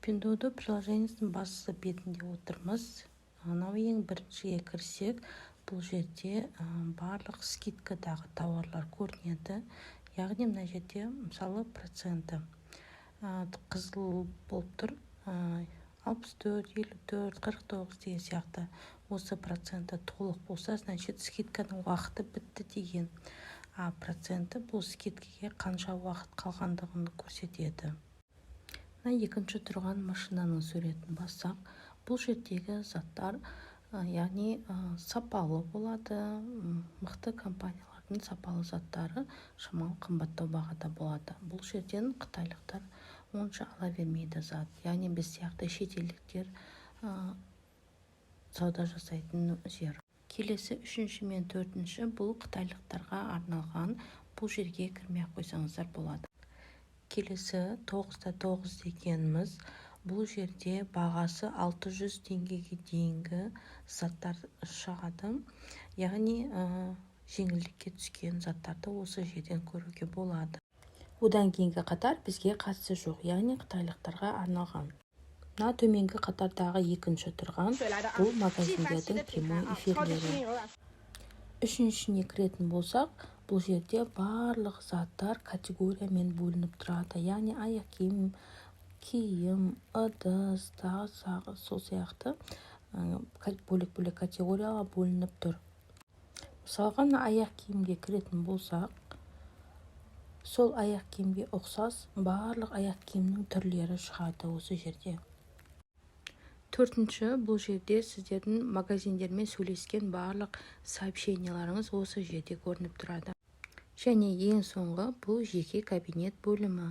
Pinduoduo приложениесінің басты бетінде отырмыз. Анау ең біріншіге кірсек, бұл жерде барлық скидкадағы тауарлар көрінеді. Яғни мына жерде мысалы проценті қызыл болып тұр, 64, 54, 49 деген сияқты. Осы проценті толық болса, значит скидканың уақыты бітті деген. А проценті бұл скидкаге қанша уақыт қалғандығын көрсетеді. Екінші тұрған машинаның суретін бассақ, бұл жердегі заттар яғни сапалы болады. Мықты компаниялардың сапалы заттары шамалы қымбаттау бағада болады. Бұл жерден қытайлықтар онша ала бермейді зат. Яғни біз сияқты шетелдіктер сауда жасайтын жер. Келесі үшінші мен төртінші бұл қытайлықтарға арналған. Бұл жерге кірмей қойсаңыздар болады. Келесі 9-9 дегеніміз, бұл жерде бағасы 600 теңгеге дейінгі заттар шығады. Яғни жеңілдікке түскен заттарды осы жерден көруге болады. Одан кейінгі қатар бізге қатысы жоқ, яғни қытайлықтарға арналған. Мына төменгі қатардағы екінші тұрған бұл магазиндердің прямой эфирлері. Үшіншісіне кіретін болсақ, бұл жерде барлық заттар категориямен бөлініп тұрады. Яғни аяқ киім, ыдыс, тағы сол сияқты бөлек-бөлек категорияға бөлініп тұр. Мысалға, аяқ киімге кіретін болсақ, сол аяқ киімге ұқсас барлық аяқ киімнің түрлері шығады осы жерде. Төртінші, бұл жерде сіздердің магазиндермен сөйлескен барлық сообщенияларыңыз осы жерде көрініп тұрады. Және ең соңғы бұл жеке кабинет бөлімі.